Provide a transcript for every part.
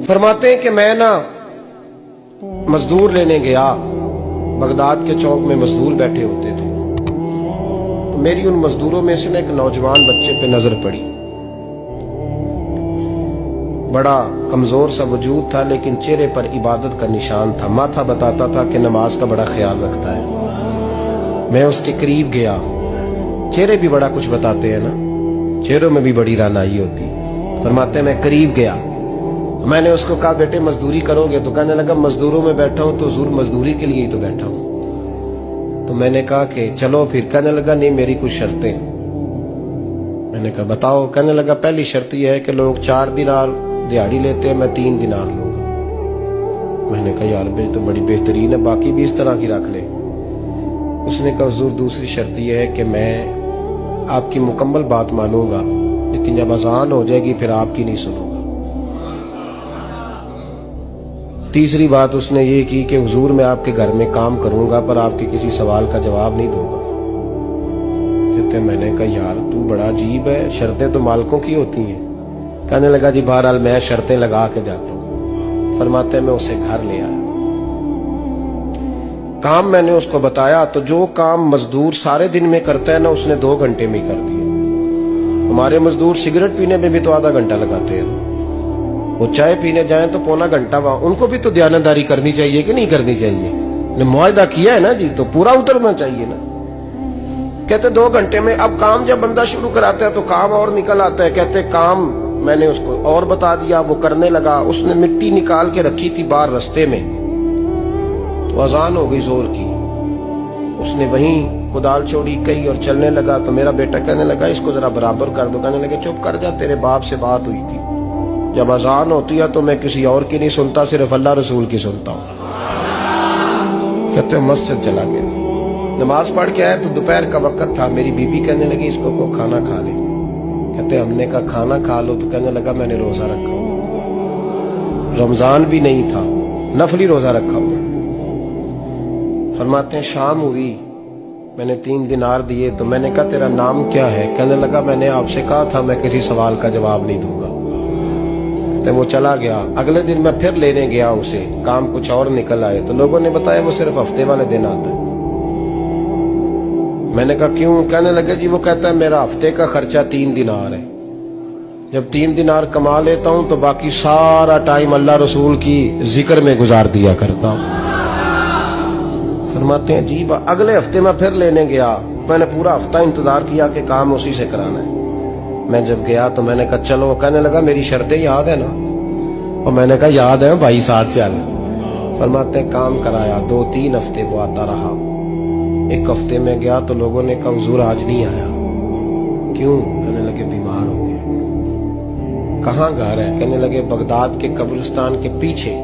फरमाते हैं कि मैं ना मजदूर लेने गया, बगदाद के चौक में मजदूर बैठे होते थे, तो मेरी उन मजदूरों में से ना एक नौजवान बच्चे पे नजर पड़ी। बड़ा कमजोर सा वजूद था, लेकिन चेहरे पर इबादत का निशान था। माथा बताता था कि नमाज का बड़ा ख्याल रखता है। मैं उसके करीब गया। चेहरे भी बड़ा कुछ बताते हैं ना, चेहरों में भी बड़ी रानाई होती है। फरमाते मैं करीब गया, मैंने उसको कहा बेटे मजदूरी करोगे? तो कहने लगा मजदूरों में बैठा हूं तो हुजूर मजदूरी के लिए ही तो बैठा हूं। तो मैंने कहा कि चलो फिर। कहने लगा नहीं मेरी कुछ शर्तें। मैंने कहा बताओ। कहने लगा पहली शर्त यह है कि लोग 4 दिनार दिहाड़ी लेते हैं, मैं 3 दिनार लूंगा। मैंने कहा यार भाई तो बड़ी बेहतरीन है, बाकी भी इस तरह की रख ले। उसने कहा हुजूर दूसरी शर्त यह है कि मैं आपकी मुकम्मल बात मानूंगा, लेकिन जब अजान हो जाएगी फिर आपकी नहीं सुनूंगा। तीसरी बात उसने ये की कि हुजूर मैं आपके घर में काम करूंगा पर आपके किसी सवाल का जवाब नहीं दूंगा। कहते मैंने कहा यार तू बड़ा अजीब है, शर्तें तो मालिकों की होती हैं। कहने लगा जी बहरहाल मैं शर्तें लगा के जाता हूं। फरमाते मैं उसे घर ले आया, काम मैंने उसको बताया, तो जो काम मजदूर सारे दिन में करता है ना उसने 2 घंटे में कर दिया। हमारे मजदूर सिगरेट पीने में भी तो आधा घंटा लगाते हैं, वो चाय पीने जाएं तो पौना घंटा वहां। उनको भी तो दयानतदारी करनी चाहिए कि नहीं करनी चाहिए? ने मुआहदा किया है ना जी, तो पूरा उतरना चाहिए ना। कहते 2 घंटे में। अब काम जब बंदा शुरू कराता है तो काम और निकल आता है। कहते काम मैंने उसको और बता दिया, वो करने लगा। उसने मिट्टी निकाल के रखी थी बाहर रास्ते में, तो अजान हो गई जोर की। उसने वहीं कुदाल छोड़ी कही और चलने लगा। तो मेरा बेटा कहने लगा इसको जरा बराबर कर दो। कहने लगे चुप कर जा, तेरे बाप से बात हुई थी, जब अजान होती है तो मैं किसी और की नहीं सुनता, सिर्फ अल्लाह रसूल की सुनता हूं। कहते मस्जिद चला गया, नमाज पढ़ के आया तो दोपहर का वक्त था। मेरी बीबी कहने लगी इसको को खाना खा ले। कहते हमने कहा खाना खा लो, तो कहने लगा मैंने रोजा रखा, रमजान भी नहीं था, नफली रोजा रखा हुआ। फरमाते हैं शाम हुई, मैंने 3 दिनार दिए। तो मैंने कहा तेरा नाम क्या है? कहने लगा मैंने आपसे कहा था मैं किसी सवाल का जवाब नहीं दूंगा। कहते वो चला गया। अगले दिन मैं फिर लेने गया उसे, काम कुछ और निकल आए। तो लोगों ने बताया वो सिर्फ हफ्ते वाले दिन आता है। मैंने कहा क्यों? कहने लगे जी वो कहता है मेरा हफ्ते का खर्चा 3 दिनार है, जब 3 दिनार कमा लेता हूं तो बाकी सारा टाइम अल्लाह रसूल की जिक्र में गुजार दिया करता हूं। फरमाते हैं जी अगले हफ्ते मैं फिर लेने गया। मैंने पूरा हफ्ता इंतजार किया कि काम उसी से कराना है। मैं जब गया तो मैंने कहा चलो। कहने लगा मेरी शर्तें याद है ना? और मैंने कहा याद है भाई साथ चल। फरमाते हैं काम कराया, 2-3 हफ्ते वो आता रहा। एक हफ्ते में गया तो लोगों ने कहा हुजूर आज नहीं आया। क्यों? कहने लगे बीमार हो गए। कहाँ घर है? कहने लगे बगदाद के कब्रिस्तान के पीछे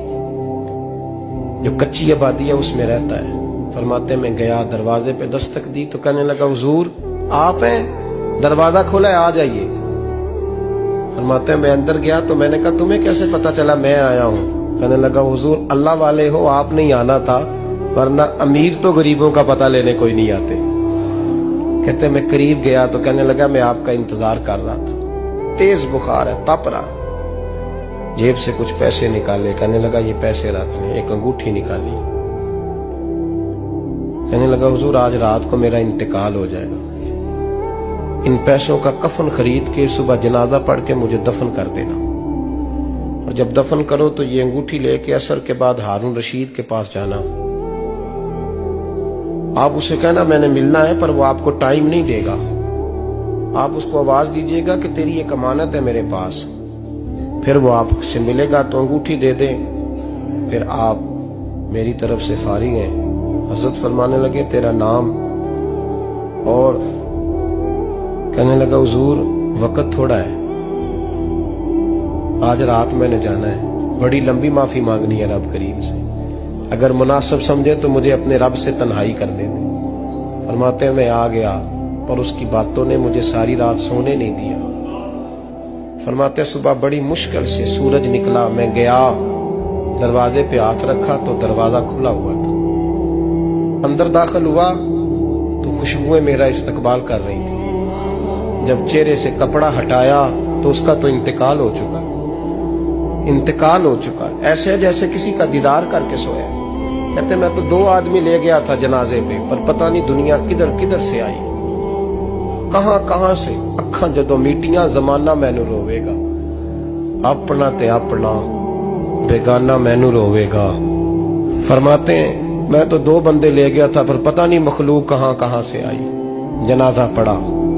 जो कच्ची आबादी है उसमें रहता है। फरमाते मैं गया, दरवाजे पे दस्तक दी तो कहने लगा हुजूर आप हैं? दरवाजा खोला है, आ जाइए। फरमाते मैं अंदर गया तो मैंने कहा तुम्हें कैसे पता चला मैं आया हूँ? कहने लगा हुजूर अल्लाह वाले हो, आप नहीं आना था, वरना अमीर तो गरीबों का पता लेने कोई नहीं आते। कहते मैं करीब गया तो कहने लगा मैं आपका इंतजार कर रहा था, तेज बुखार है, तप रहा। जेब से कुछ पैसे निकाले, कहने लगा ये पैसे रख ले। एक अंगूठी निकाली, कहने लगा हुजूर आज रात को मेरा इंतकाल हो जाएगा, इन पैसों का कफन खरीद के सुबह जनाजा पढ़ के मुझे दफन कर देना, और जब दफन करो तो ये अंगूठी लेके असर के बाद हारून रशीद के पास जाना। आप उसे कहना मैंने मिलना है पर वो आपको टाइम नहीं देगा। आप उसको आवाज दीजिएगा कि तेरी एक अमानत है मेरे पास। फिर वो आपसे मिलेगा तो अंगूठी दे दे, फिर आप मेरी तरफ से फारिग हैं। हजरत फरमाने लगे तेरा नाम? और कहने लगा हुजूर वक्त थोड़ा है, आज रात मैंने जाना है, बड़ी लंबी माफी मांगनी है रब करीम से, अगर मुनासिब समझे तो मुझे अपने रब से तन्हाई कर दे। फरमाते हैं मैं आ गया पर उसकी बातों ने मुझे सारी रात सोने नहीं दिया। फरमाते हैं सुबह बड़ी मुश्किल से सूरज निकला, मैं गया दरवाजे पे हाथ रखा तो दरवाजा खुला हुआ था। अंदर दाखिल हुआ तो खुशबुएं मेरा इस्तकबाल कर रही थी। जब चेहरे से कपड़ा हटाया तो उसका तो इंतकाल हो चुका। इंतकाल हो चुका है, ऐसे जैसे किसी का दीदार करके सोया। कहते मैं तो 2 आदमी ले गया था जनाजे पे, पर पता नहीं दुनिया किधर किधर से आई, कहां कहां से। अखा जदों मीटियां जमाना मैनू रोवेगा, अपना ते अपना बेगाना मैनू रोवेगा। फरमाते हैं मैं तो 2 बंदे ले गया था, पर पता नहीं मखलूक कहां कहां से आई। जनाजा पड़ा,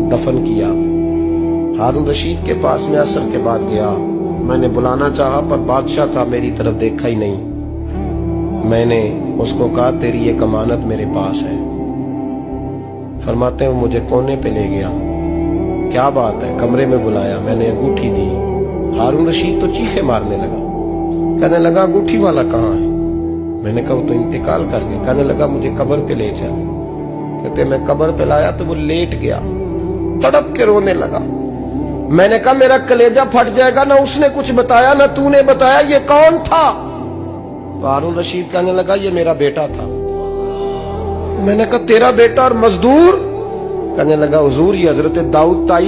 दफन किया। हारून रशीद के पास में असर के बाद गया, मैंने बुलाना चाहा पर बादशाह था, मेरी तरफ देखा ही नहीं। मैंने उसको कहा तेरी एक अमानत मेरे पास है। फरमाते हैं मुझे कोने पे ले गया, क्या बात है, कमरे में बुलाया, मैंने अंगूठी दी। हारून रशीद तो चीखे मारने लगा, कहने लगा अंगूठी वाला कहाँ है? मैंने कहा वो तो इंतकाल कर गया। कहने लगा मुझे कब्र पे ले चल। कहते मैं कब्र पे लाया तो वो लेट गया, तड़प के रोने लगा। मैंने कहा मेरा कलेजा फट जाएगा, ना उसने कुछ बताया ना तूने बताया, ये कौन था? तो हारून रशीद कहने लगा ये मेरा बेटा था। मैंने कहा तेरा बेटा और मजदूर? कहने लगा हुजूर ये हजरत दाऊद ताई